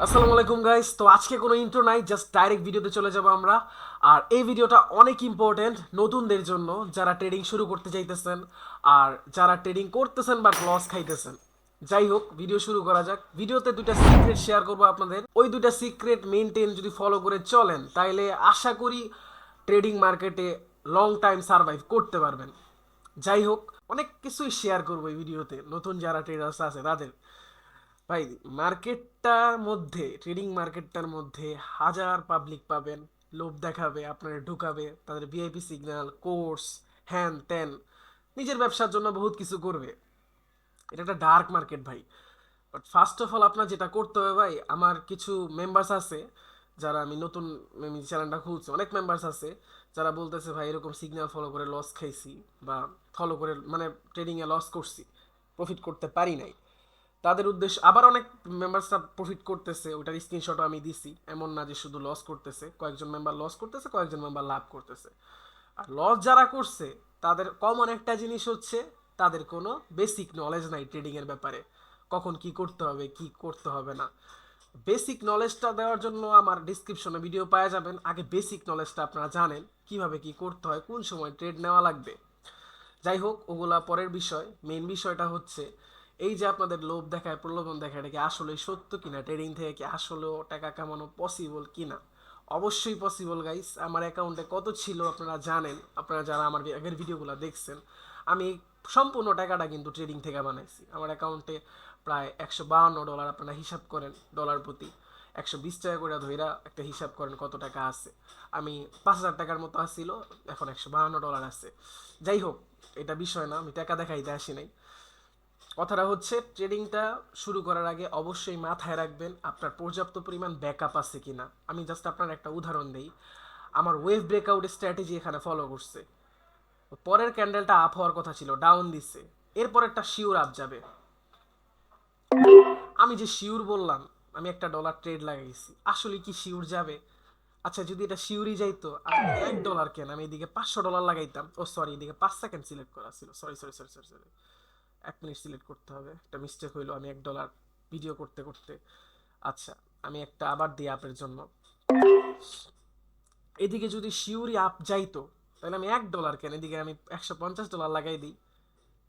আসসালামু আলাইকুম গাইস। তো আজকে কোনো ইন্ট্রো নাই, জাস্ট ডাইরেক্ট ভিডিওতে চলে যাব আমরা। আর এই ভিডিওটা অনেক ইম্পর্টেন্ট নতুনদের জন্য, যারা ট্রেডিং শুরু করতে চাইতেছেন আর যারা ট্রেডিং করতেছেন বাট লস খাইতেছেন। যাই হোক, ভিডিও শুরু করা যাক। ভিডিওতে দুইটা সিক্রেট শেয়ার করবো আপনাদের। ওই দুইটা সিক্রেট মেনটেন যদি ফলো করে চলেন তাইলে আশা করি ট্রেডিং মার্কেটে লং টাইম সার্ভাইভ করতে পারবেন। যাই হোক, অনেক কিছুই শেয়ার করবো এই ভিডিওতে, নতুন যারা ট্রেডার্স আছে তাদের। ভাই, মার্কেটটার মধ্যে, ট্রেডিং মার্কেটটার মধ্যে হাজার পাবলিক পাবেন, লোভ দেখাবে, আপনারা ঢুকাবে, তাদের ভিআইপি সিগন্যাল, কোর্স, হ্যান ত্যান, নিজের ব্যবসার জন্য বহুত কিছু করবে। এটা একটা ডার্ক মার্কেট ভাই। বাট ফার্স্ট অফ অল আপনার যেটা করতে হবে ভাই, আমার কিছু মেম্বার্স আছে যারা, আমি নতুন আমি চ্যানেলটা খুলছি, অনেক মেম্বার্স আছে যারা বলতেছে ভাই এরকম সিগন্যাল ফলো করে লস খাইছি, বা ফলো করে মানে ট্রেডিংয়ে লস করছি, প্রফিট করতে পারি নাই। তাদের উদ্দেশ্য, আবার অনেক মেম্বার্সরা প্রফিট করতেছে, ওটার স্ক্রিনশটও আমি দিছি। এমন না যে শুধু লস করতেছে, কয়েকজন মেম্বার লস করতেছে, কয়েকজন মেম্বার লাভ করতেছে। আর লস যারা করছে তাদের কমন একটা জিনিস হচ্ছে, তাদের কোনো বেসিক নলেজ নাই ট্রেডিংয়ের ব্যাপারে, কখন কি করতে হবে কি করতে হবে না। বেসিক নলেজটা দেওয়ার জন্য আমার ডিসক্রিপশনে ভিডিও পাওয়া যাবেন। আগে বেসিক নলেজটা আপনারা জানেন, কিভাবে কি করতে হয়, কোন সময় ট্রেড নেওয়া লাগবে। যাই হোক, ওগুলা পরের বিষয়। মেইন বিষয়টা হচ্ছে এই যে আপনাদের লোভ দেখায়, প্রলোভন দেখায়, এটা কি আসলে সত্য কিনা, ট্রেডিং থেকে কি আসলেও টাকা কামানো পসিবল কিনা। অবশ্যই পসিবল গাইস। আমার অ্যাকাউন্টে কত ছিল আপনারা জানেন, আপনারা যারা আমার আগের ভিডিওগুলো দেখছেন। আমি সম্পূর্ণ টাকাটা কিন্তু ট্রেডিং থেকে বানাইছি। আমার অ্যাকাউন্টে প্রায় $152, আপনারা হিসাব করেন ডলার প্রতি 120 টাকা করে ধইরা একটা হিসাব করেন কত টাকা আছে। আমি 5,000 টাকার মতো আসছিল, এখন $152 আছে। যাই হোক, এটা বিষয় না, আমি টাকা দেখাইতে আসি নাই। কথাটা হচ্ছে, ট্রেডিংটা শুরু করার আগে অবশ্যই মাথায় রাখবেন আপনার পর্যাপ্ত পরিমাণ ব্যাকআপ আছে কিনা। আমি জাস্ট আপনার একটা উদাহরণ দিই। আমার ওয়েভ ব্রেকআউট স্ট্র্যাটেজি এখানে ফলো করছে। পরের ক্যান্ডেলটা আপ হওয়ার কথা ছিল, ডাউন দিচ্ছে। এরপর একটা শিওর আপ যাবে। আমি যে শিওর বললাম, আমি $1 ট্রেড লাগাইছি, আসলে কি শিওর যাবে? আচ্ছা, যদি এটা শিওরই যাইতো, আমি $1 কেন, আমি এদিকে $500 লাগাইতাম। ও সরি, এদিকে 5 সেকেন্ড সিলেক্ট করা ছিল, sorry sorry sorry sorry sorry, 1 minute select করতে হবে, একটা মিস্টেক হইলো আমি $1 ভিডিও করতে করতে। আচ্ছা, আমি একটা আবার দিই আপের জন্য। এদিকে যদি শিওরই আপ যাইতো, তাহলে আমি $1 কেন, এদিকে আমি $150 লাগাই দিই।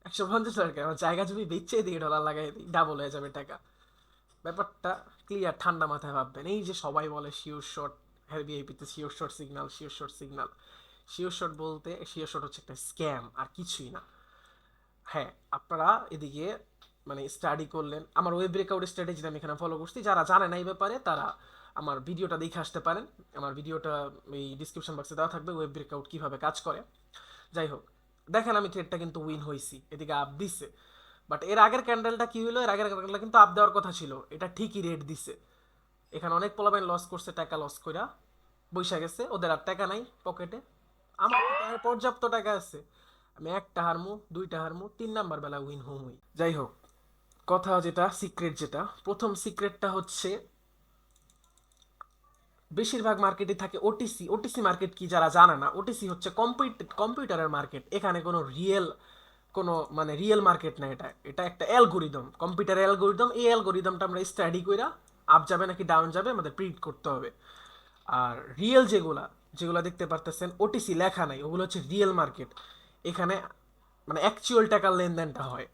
$150 কেন, আমার জায়গা জমি বেচে এদিকে ডলার লাগাই দিই, ডাবল হয়ে যাবে টাকা। ব্যাপারটা ক্লিয়ার, ঠান্ডা মাথায় ভাববেন। এই যে সবাই বলে শিওর শট, হ্যাঁ ভিআইপিতে sure shot signal, sure shot signal. Sure shot বলতে, শিওর শট হচ্ছে একটা স্ক্যাম, আর কিছুই না। হ্যাঁ, আপনারা এদিকে মানে স্টাডি করলেন, আমার ওয়েব ব্রেকআউট স্ট্র্যাটেজিটা আমি এখানে ফলো করছি। যারা জানে না এই ব্যাপারে তারা আমার ভিডিওটা দেখে আসতে পারেন। আমার ভিডিওটা এই ডিসক্রিপশন বক্সে দেওয়া থাকবে, ওয়েব ব্রেকআউট কীভাবে কাজ করে। যাই হোক, দেখেন আমি ট্রেডটা কিন্তু উইন হয়েছি, এদিকে আপ দিচ্ছে। বাট এর আগের ক্যান্ডেলটা কি হলো, এর আগের ক্যান্ডেলটা কিন্তু আপ দেওয়ার কথা ছিল, এটা ঠিকই রেট দিছে। এখানে অনেক পোলাপাইন লস করছে, টাকা লস কইরা বৈশা গেছে, ওদের আর টাকা নাই পকেটে। আমার পর্যাপ্ত টাকা আছে, আমি একটা হারমু, দুইটা হারমু, 3 নাম্বার বেলা উইন হই। যাই হোক, কথা যেটা সিক্রেট, যেটা প্রথম সিক্রেটটা হচ্ছে, বেশিরভাগ মার্কেটে থাকে ওটিসি। ওটিসি মার্কেট কি যারা জানে না, ওটিসি হচ্ছে কম্পিউটারের মার্কেট। এখানে কোনো রিয়েল, কোনো মানে রিয়েল মার্কেট না। এটা এটা একটা অ্যালগোরিদম, কম্পিউটার অ্যালগোরিদম। এই অ্যালগোরিদমটা আমরা স্টাডি কইরা আপ যাবে নাকি ডাউন যাবে আমাদের প্রিডিক্ট করতে হবে। আর রিয়েল যেগুলা, যেগুলা দেখতে পারতেছেন ওটিসি লেখা নাই, ওগুলো হচ্ছে রিয়েল মার্কেট। এখানে মানে অ্যাকচুয়াল টাকার লেনদেনটা হয়।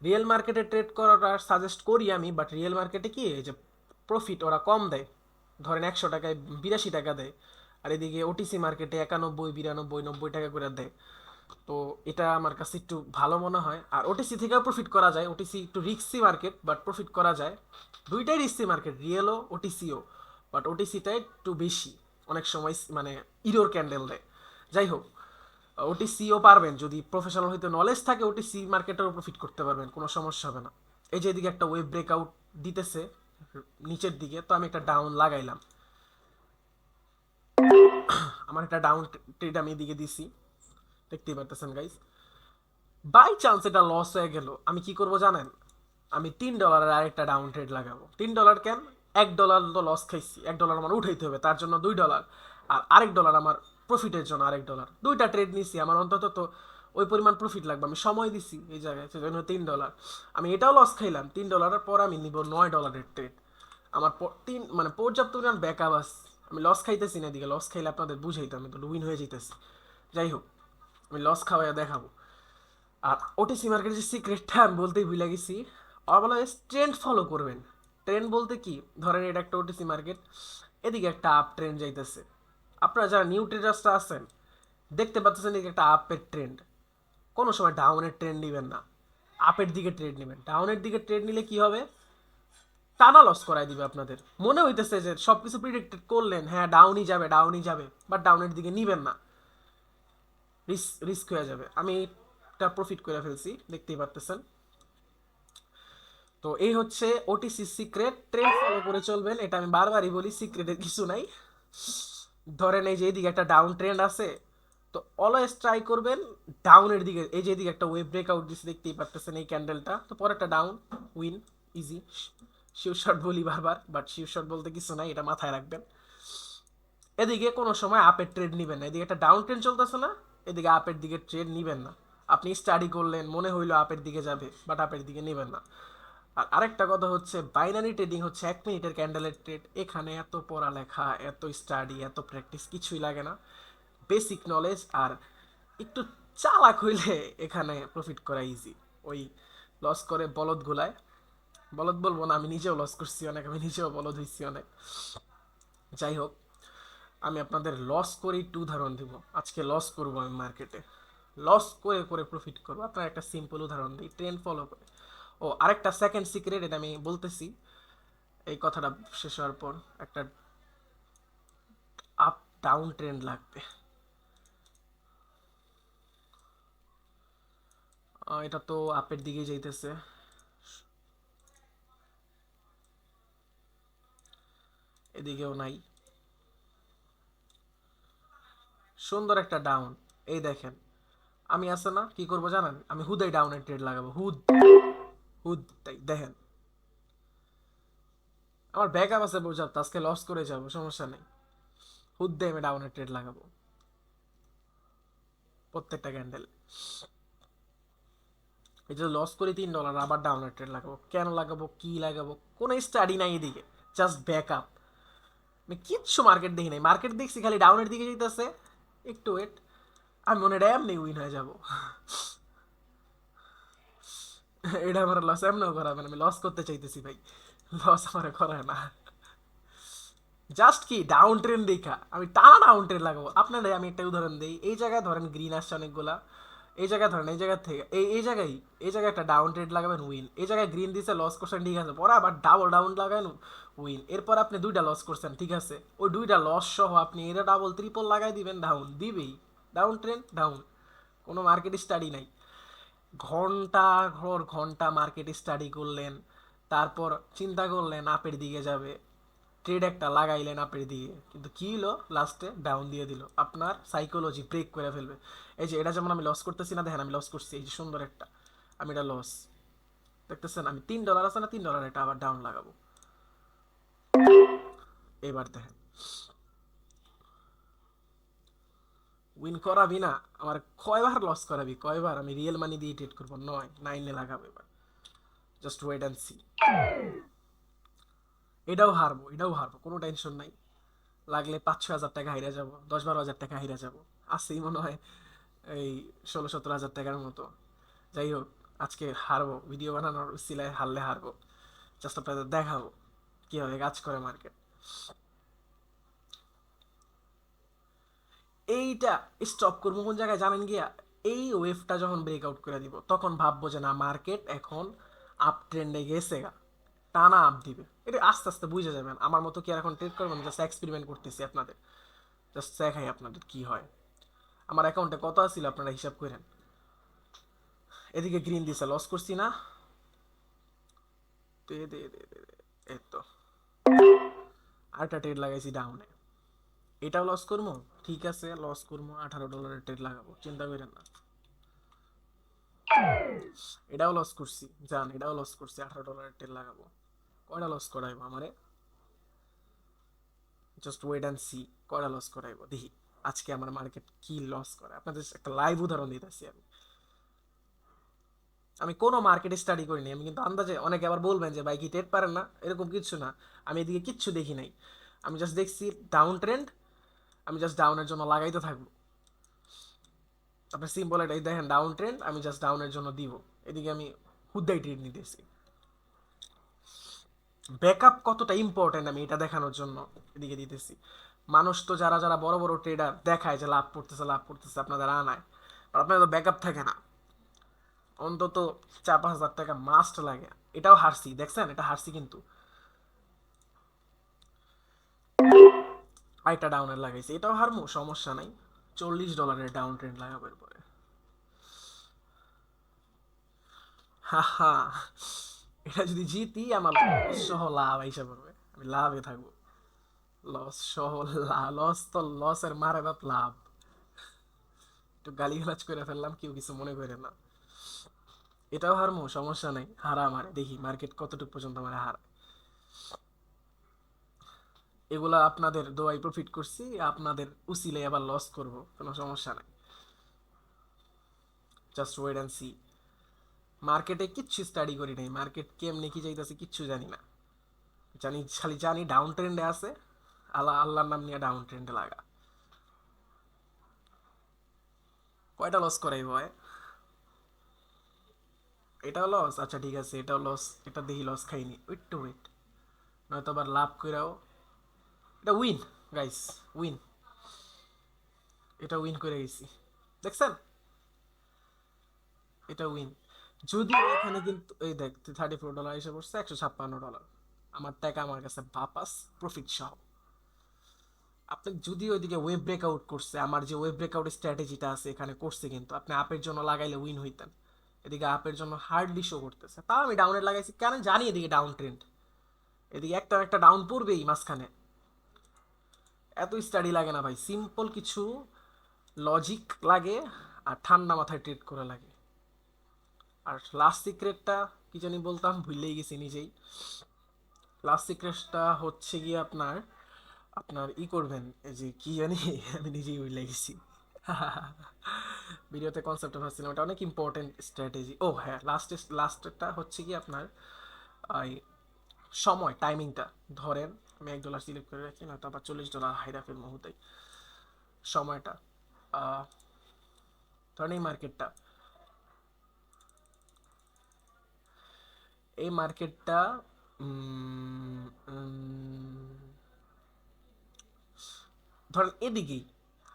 রিয়েল মার্কেটে ট্রেড করাটা সাজেস্ট করি আমি, বাট রিয়েল মার্কেটে কি এই যে প্রফিট ওরা কম দেয়, ধরেন 100 টাকায় 82 টাকা দেয়। আর এদিকে ওটিসি মার্কেটে 91, 92, 90 টাকা করে দেয়। তো এটা আমার কাছে একটু ভালো মনে হয়। আর ওটিসি থেকেও প্রফিট করা যায়, ওটিসি একটু রিস্কি মার্কেট, বাট প্রফিট করা যায়। দুইটাই রিস্কি মার্কেট, রিয়েলও ওটিসিও, বাট ওটিসিটা একটু বেশি, অনেক সময় মানে ইরোর ক্যান্ডেল দেয়। যাই হোক, ওটিসিও পারবেন, যদি প্রফেশনাল হইতে নলেজ থাকে ওটিসি মার্কেটেও প্রফিট করতে পারবেন, কোনো সমস্যা হবে না। এই যে এদিকে একটা ওয়েব ব্রেকআউট দিতেছে নিচের দিকে, তো আমি একটা ডাউন লাগাইলাম। আমার একটা ডাউন ট্রেড আমি এদিকে দিছি, দেখতেই পারতেছেন গাইস। বাই চান্স এটা লস হয়ে গেল, আমি কি করব জানেন? আমি $3 আরেকটা ডাউন ট্রেড লাগাবো। $3 কেন, $1 তো লস খাইছি, $1 আমার উঠাইতে হবে, তার জন্য $2। আর $1 আমার প্রফিটের জন্য $1। দুইটা ট্রেড নিছি, আমার অন্তত তো ওই পরিমাণ প্রফিট লাগবে, আমি সময় দিছি এই জায়গায়, সেজন্য $3। আমি এটাও লস খাইলাম $3, পর আমি নিব $9 ট্রেড। আমার মানে পর্যাপ্ত পরিমাণ ব্যাকআপ আছে, আমি লস খাইতেছি না, এদিকে লস খাইলে আপনাদের বুঝাইতাম, আমি তো উইন হয়ে যেতেছি। যাই হোক, আমি লস খাওয়াইয়া দেখাবো। আর ওটিসি মার্কেটের যে সিক্রেটটা আমি বলতেই ভুলে গেছি, আর বলা হয় ট্রেন্ড ফলো করবেন। ট্রেন্ড বলতে কি, ধরেন এটা একটা ওটিসি মার্কেট, এদিকে একটা আপ ট্রেন্ড যাইতেছে, আপনারা যারা নিউ ট্রেডার্সরা আছেন দেখতে পাচ্ছেন এদিকে একটা আপের ট্রেন্ড, কোনো সময় ডাউনের ট্রেন্ড নেবেন না, আপের দিকে ট্রেড নেবেন। ডাউনের দিকে ট্রেড নিলে কি হবে, টানা লস করাই দিবে আপনাদের। মনে হইতেছে যে সব কিছু প্রিডিক্টেড করলেন, হ্যাঁ ডাউনই যাবে ডাউনই যাবে, বাট ডাউনের দিকে নিবেন না, রিস্ক হয়ে যাবে। আমি এটা প্রফিট করে ফেলছি, দেখতেই পারতেছেন। তো এই হচ্ছে ওটিসি সিক্রেট, ট্রেন্ড ফলো করে চলবেন, এটা আমি বারবারই বলি, সিক্রেটের কিছু নাই। ধরেন এই যে এইদিকে একটা ডাউন ট্রেন্ড আছে, তো অলওয়েজ ট্রাই করবেন ডাউনের দিকে। এই যে এদিকে একটা ওয়েব ব্রেকআউট দিচ্ছে, দেখতেই পারতেছেন এই ক্যান্ডেলটা, তো পরে একটা down, win, easy. Sure shot বলি বারবার, বাট শিওর শট বলতে কিছু নাই, এটা মাথায় রাখবেন। এদিকে কোনো সময় আপের ট্রেড নিবেন না, এদিকে একটা ডাউন ট্রেন্ড চলতেছে না, এদিকে আপের দিকে ট্রেড নিবেন না। আপনি স্টাডি করলেন, মনে হইলো আপের দিকে যাবে, বাট আপের দিকে নেবেন না। আর আরেকটা কথা হচ্ছে, বাইনারি ট্রেডিং হচ্ছে 1 মিনিটের ক্যান্ডেলের ট্রেড, এখানে এত পড়ালেখা, এত স্টাডি, এত প্র্যাকটিস কিছুই লাগে না। বেসিক নলেজ আর একটু চালাক হইলে এখানে প্রফিট করা ইজি। ওই লস করে বলদ গুলায়, বলদ বলবো না, আমি নিজেও লস করছি অনেক, আমি নিজেও বলদ হয়েছি অনেক। যাই হোক, আমি আপনাদের লস করে একটু উদাহরণ দিব। আজকে লস করব আমি মার্কেটে, লস করে করে প্রফিট করবো। আপনার একটা সিম্পল উদাহরণ দিই, ট্রেন্ড ফলো করে। ও আরেকটা সেকেন্ড সিক্রেট, এটা আমি বলতেছি এই কথাটা শেষ হওয়ার পর, একটা আপ ডাউন ট্রেন্ড লাগবে। এটা তো আপের দিকে যাইতেছে, এদিকেও নাই, সুন্দর একটা ডাউন। এই দেখেন, আমি আছে না কি করবো জানেন, আমি হুদাই ডাউনের ট্রেড লাগাবো, হুদ হুদ, তাই দেখেন আমার ব্যাকআপ আছে পর্যাপ্ত, আজকে লস করে যাবো সমস্যা নেই, হুদ দিয়ে আমি ডাউনের ট্রেড লাগাবো প্রত্যেকটা ক্যান্ডেল। এই যে লস করি $3, আবার ডাউনের ট্রেড লাগাবো, কেন লাগাবো, কি লাগাবো, কোনো স্টাডি নাই এদিকে, জাস্ট ব্যাকআপ। আমি কিচ্ছু মার্কেট দেখি নাই, মার্কেট দেখছি খালি ডাউনের দিকে যেতেছে, একটু ওয়েট, আমি মনে হয় এমনি উইন হয়ে যাবো। এটা আমার লস এমনও করাবে না, আমি লস করতে চাইতেছি ভাই, লস আমার করায় না। জাস্ট কি ডাউন ট্রেন দেখা আমি টানা ডাউন ট্রেন লাগাবো। আপনাদের আমি একটা উদাহরণ দিই, এই জায়গায় ধরেন গ্রিন আসছে অনেকগুলা, এই জায়গায় ধরেন এই জায়গা থেকে এই জায়গায় একটা ডাউন ট্রেড লাগাবেন, উইন। এই জায়গায় গ্রিন দিছে, লস করছেন, ঠিক আছে, পরে আবার ডাবল ডাউন লাগাবেন, উইন। এরপর আপনি দুইটা লস করছেন, ঠিক আছে, ওই দুইটা লস সহ আপনি এটা ডাবল ট্রিপল লাগাই দিবেন, ডাউন দিবেই, ডাউন ট্রেন ডাউন। কোনো মার্কেট স্টাডি নাই, ঘন্টা ঘর ঘন্টা মার্কেট স্টাডি করলেন, তারপর চিন্তা করলেন আপের দিকে যাবে, ট্রেড একটা লাগাইলেন আপের দিকে, কিন্তু কি হলো, লাস্টে ডাউন দিয়ে দিল, আপনার সাইকোলজি ব্রেক করে ফেলবে। এই যে এটা যেমন আমি লস করতেছি না, দেখেন আমি লস করছি, এই যে সুন্দর একটা, আমি এটা লস, দেখতেছেন, আমি $3 আছে না, $3 এটা আবার ডাউন লাগাবো, এবার দেখেন উইন করাবি না, আমার কয়বার লস করাবি, কয়বার আমি রিয়েল মানি দিয়ে ট্রেড করবো, 9 লাগাবো এবার, জাস্ট ওয়েট অ্যান্ড সি। এটাও হারবো, কোনো টেনশন নাই, লাগলে 5-6 হাজার টাকা হাইরা যাবো, 10-12 হাজার টাকা হাইরা যাবো, আসেই মনে হয় এই 16-17 হাজার টাকার মতো। যাই হোক, আজকে হারবো, ভিডিও বানানোর সিলায় হারলে হারবো, জাস্ট আপনাদের দেখাবো কিভাবে কাজ করে মার্কেট। এইটা স্টপ করবো কোন জায়গায় জানেন গিয়া, এই ওয়েভটা যখন ব্রেকআউট করে দিব, তখন ভাববো যে না মার্কেট এখন আপ ট্রেন্ডে গেছে গা, টানা আপ দিবে, এটা আস্তে আস্তে বুঝে যাবেন। আমার মতো কি আর এখন ট্রেড করবেন, জাস্ট এক্সপেরিমেন্ট করতেছি আপনাদের, জাস্ট দেখাই আপনাদের কি হয়। আমার অ্যাকাউন্টে কত আছিল আপনারা হিসাব করেন, এদিকে গ্রিন দিছে, লস করছি না, দে দে দে দে দে, এই তো আরেকটা ট্রেড লাগাইছি ডাউনে, এটাও লস করবো, ঠিক আছে লস করবো, $18 ট্রেড লাগাবো, চিন্তা করেন না। এটাও লস করছি, জান এটাও লস করছি, $18 ট্রেড লাগাবো, কয়টা লস করাইবো আমারে, জাস্ট ওয়েট অ্যান্ড সি, কয়টা লস করাইবো দেখি আজকে আমার মার্কেট কি লস করে। আপনাদের একটা লাইভ উদাহরণ দিতেছি আমি, আমি কোনো মার্কেট স্টাডি করিনি, আমি কিন্তু আন্দাজে, অনেকে আবার বলবেন যে ভাই কি ট্রেড পারেন না, এরকম কিচ্ছু না। আমি এদিকে কিচ্ছু দেখি নাই, আমি জাস্ট দেখছি ডাউন ট্রেন্ড, আমি জাস্ট ডাউনের জন্য লাগাইতে থাকবো। আপনি সিম্পল এটাই দেখেন, ডাউন ট্রেন্ড, আমি জাস্ট ডাউনের জন্য দিব। এদিকে আমি হুদ্দাই ট্রেড নিতেছি। ব্যাকআপ কতটা ইম্পর্টেন্ট আমি এটা দেখানোর জন্য এদিকে দিতেছি। মানুষ তো যারা যারা বড় বড় ট্রেডার দেখায় যে লাভ করতেছে লাভ করতেছে, আপনাদের আনায়, আর আপনাদের তো ব্যাকআপ থাকে না। অন্তত 4-5 হাজার টাকা মাস্ট লাগে। এটাও হারছি, দেখছেন, এটা হারছি কিন্তু। আরেকটা ডাউনের লাগাইছি, এটাও হারমু, সমস্যা নাই। $40 ডাউন ট্রেন্ড লাগাবো এরপরে। হা হা, এটা যদি জিতি আমার লস সহ লাভ আইসা পড়বে, আমি লাভে থাকবো। লস সহ লস তো লসের মারে বাপ লাভ। একটু গালিগালাজ করে ফেললাম, কেউ কিছু মনে করে না। এটাও হারমু, সমস্যা নাই, হারা আমারে, দেখি মার্কেট কতটুকু পর্যন্ত আমার হার। এগুলা আপনাদের দোয়াই প্রফিট করছি, আপনাদের উসিলে আবার লস করব, কোনো সমস্যা নাই। Just wait and see. মার্কেটে কিচ্ছু স্টাডি করি নাই, মার্কেট কেমনে কি যাইতেছে কিচ্ছু জানি না। জানি, খালি জানি ডাউন ট্রেন্ডে আছে, আল্লাহ আল্লাহর নাম নিয়ে ডাউন ট্রেন্ডে লাগা। কয়টা লস করাই ভয়? এটাও লস, আচ্ছা ঠিক আছে, এটাও লস, এটা দেখি লস খাইনি, ওয়েট টু ওয়েট, নয়তো আবার লাভ কইরাও। এটা উইন, গাইস, উইন, এটা উইন করে গেছি, দেখছেন, এটা উইন। যদিও এখানে কিন্তু এই দেখ, $34 এসে পড়ছে, $156। আমার টাকা আমার কাছে বাপাস, প্রফিট সহ। আপনি যদি ওইদিকে ওয়েব ব্রেকআউট করছে, আমার যে ওয়েব ব্রেকআউট স্ট্র্যাটেজিটা আছে এখানে করছে, কিন্তু আপনি আপের জন্য লাগাইলে উইন হইতেন। এদিকে আপের জন্য হার্ডলি শো করতেছে, তাও আমি ডাউনে লাগাইছি, কেন জানি এদিকে ডাউন ট্রেন্ড, এদিকে একটা একটা ডাউন পড়বেই মাঝখানে। এত স্টাডি লাগে না ভাই, সিম্পল কিছু লজিক লাগে, আর ঠান্ডা মাথায় ট্রেড করা লাগে। আর লাস্ট সিক্রেটটা কি জানি বলতাম, ভুললেই গেছি নিজেই। লাস্ট সিক্রেটটা হচ্ছে গিয়ে আপনার, আপনার ই করবেন, এই যে কি জানি আমি নিজেই ভুলে গেছি। ভিডিওতে কনসেপ্টটা ভাবছিলাম, এটা অনেক ইম্পর্টেন্ট স্ট্র্যাটেজি। ও হ্যাঁ, লাস্টটা হচ্ছে কি আপনার এই সময়, টাইমিংটা। ধরেন আমি $1 সিলেক্ট করে রাখি, না তো আবার $40 হাইরা ফেল মুহূর্তে। সময়টা, ধরেন এই মার্কেটটা, এই মার্কেটটা ধরেন এদিকেই,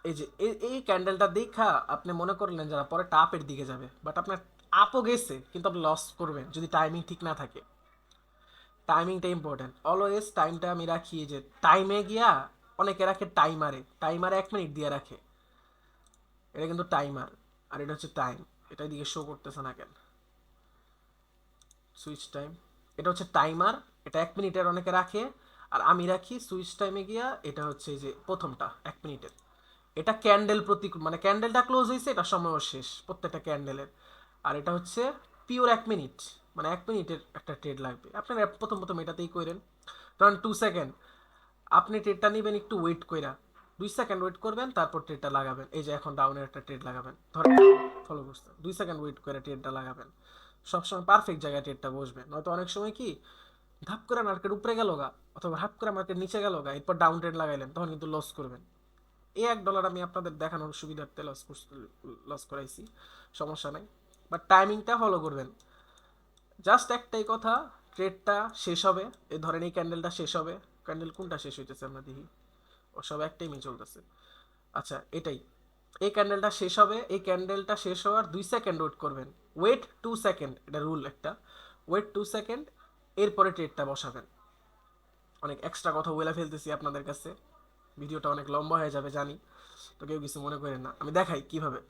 এই যে এই ক্যান্ডেলটা দেখা আপনি মনে করলেন যারা পরে টাপের দিকে যাবে, বাট আপনার আপও গেছে, কিন্তু আপনি লস করবেন যদি টাইমিং ঠিক না থাকে। টাইমিংটা ইম্পর্টেন্ট, অলওয়েজ টাইমটা আমি রাখি, যে টাইমে গিয়া অনেকে রাখে টাইমারে, টাইমারে 1 মিনিট দিয়ে রাখে, এটা কিন্তু টাইমার, আর এটা হচ্ছে টাইম। এটা দিকে শো করতেছে না কেন, সুইচ টাইম, এটা হচ্ছে টাইমার, এটা 1 মিনিটের অনেকে রাখে, আর আমি রাখি সুইচ টাইমে গিয়া, এটা হচ্ছে যে প্রথমটা 1 মিনিটের। এটা ক্যান্ডেল প্রতি, মানে ক্যান্ডেলটা ক্লোজ হয়েছে, এটা সময়ও শেষ প্রত্যেকটা ক্যান্ডেলের। আর এটা হচ্ছে পিওর 1 মিনিট, মানে 1 মিনিটের একটা ট্রেড লাগবে। আপনারা প্রথম প্রথম এটাতেই করেন, ধরেন 2 সেকেন্ড, আপনি ট্রেডটা নেবেন একটু ওয়েট কইরা, 2 সেকেন্ড ওয়েট করবেন, তারপর ট্রেডটা লাগাবেন। এই যে এখন ডাউনের একটা ট্রেড লাগাবেন, ধরেন ফলো করছেন, 2 সেকেন্ড ওয়েট করে ট্রেডটা লাগাবেন। সবসময় পারফেক্ট জায়গায় ট্রেডটা বসবে, নয়তো অনেক সময় কি ধাপ করে মার্কেট উপরে গেল গা, অথবা হাফ করে মার্কেট নিচে গেল গা, এরপর ডাউন ট্রেড লাগাইলেন, তখন কিন্তু লস করবেন। এই $1 আমি আপনাদের দেখানোর সুবিধার্থে লস করাইছি, সমস্যা নাই। বাট টাইমিংটা ফলো করবেন। জাস্ট একটাই কথা, ট্রেডটা শেষ হবে, এই ধরেন এই ক্যান্ডেলটা শেষ হবে, ক্যান্ডেল কোনটা শেষ হইতেছে আমরা দেখি, ও সব এক টাইমে চলতেছে। আচ্ছা এটাই, এই ক্যান্ডেলটা শেষ হবে, এই ক্যান্ডেলটা শেষ হওয়ার 2 সেকেন্ড ওয়েট করবেন। ওয়েট 2 সেকেন্ড, এটা রুল একটা, ওয়েট 2 সেকেন্ড, এরপরে ট্রেডটা বসাবেন। অনেক এক্সট্রা কথা বলে ফেলতেছি আপনাদের কাছে, ভিডিওটা অনেক লম্বা হয়ে যাবে জানি, তো কেউ কিছু মনে করেন না, আমি দেখাই কিভাবে।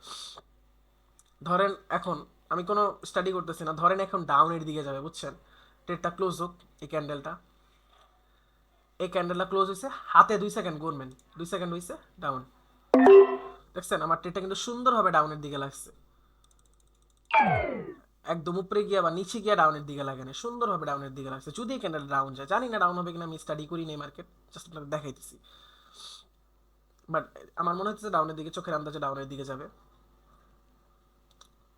ধরেন এখন আমি কোনো স্টাডি করতেছি না, ধরেন এখন ডাউনের দিকে যাবে, বুঝছেন, ট্রেডটা ক্লোজ হোক, এই ক্যান্ডেলটা, এই ক্যান্ডেলটা ক্লোজ হয়েছে, হাতে 2 সেকেন্ড গুনবেন, 2 সেকেন্ড হয়েছে ডাউন, দেখছেন আমার ট্রেডটা কিন্তু সুন্দরভাবে ডাউনের দিকে লাগছে, একদম উপরে গিয়ে বা নিচে গিয়ে ডাউনের দিকে লাগে না, সুন্দরভাবে ডাউনের দিকে লাগছে। যদি এই ক্যান্ডেল ডাউন যায়, জানি না ডাউন হবে কিনা, আমি স্টাডি করি নাই মার্কেট, জাস্ট আপনাদের দেখাইতেছি, বাট আমার মনে হচ্ছে ডাউনের দিকে, চোখের আন্দাজে ডাউনের দিকে যাবে।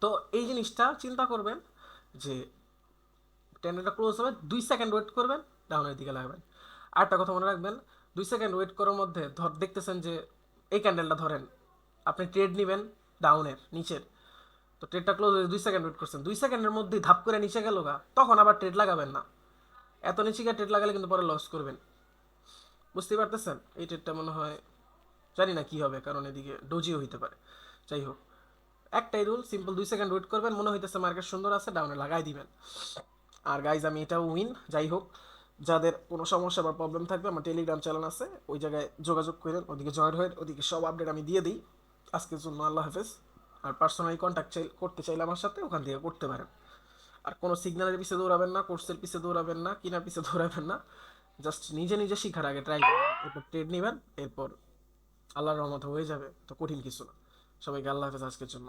তো এই জিনিসটা চিন্তা করবেন, যে ক্যান্ডেলটা ক্লোজ হবে 2 সেকেন্ড ওয়েট করবেন, ডাউনের দিকে লাগাবেন। আরেকটা কথা মনে রাখবেন, 2 সেকেন্ড ওয়েট করার মধ্যে দেখতেছেন যে এই ক্যান্ডেলটা ধরেন আপনি ট্রেড নেবেন ডাউনের নিচের, তো ট্রেডটা ক্লোজ হয়ে 2 সেকেন্ড ওয়েট করছেন, 2 সেকেন্ডের মধ্যেই ধাপ করে নিচে গেল গা, তখন আবার ট্রেড লাগাবেন না। এত নিচে গিয়ে ট্রেড লাগালে কিন্তু পরে লস করবেন। বুঝতেই পারতেছেন? এই ট্রেডটা মনে হয় জানি না কি হবে, কারণ এদিকে ডোজিও হইতে পারে। যাই হোক, একটাই রুল সিম্পল, 2 সেকেন্ড ওয়েট করবেন, মনে হইতেছে মার্কেট সুন্দর আছে, ডাউনে লাগাই দিবেন। আর গাইজ আমি এটাও উইন। যাই হোক, যাদের কোনো সমস্যা বা প্রবলেম থাকবে আমার টেলিগ্রাম চ্যানেল আছে, ওই জায়গায় যোগাযোগ করেন, ওদিকে জয়েন হয়ে ওদিকে সব আপডেট আমি দিয়ে দিই। আজকের জন্য আল্লাহ হাফেজ। আর পার্সোনালি কন্ট্যাক্ট করতে চাইলে আমার সাথে ওখান থেকে করতে পারেন। আর কোনো সিগন্যালের পিছিয়ে দৌড়াবেন না, কোর্সের পিছিয়ে দৌড়াবেন না, কিনার পিছিয়ে দৌড়াবেন না। জাস্ট নিজে নিজে শিখার আগে ট্রাই করবেন, এরপর ট্রেড নেবেন, এরপর আল্লাহর রহমতে হয়ে যাবে, তো কঠিন কিছু না। সবাইকে আল্লাহ হাফেজ আজকের জন্য।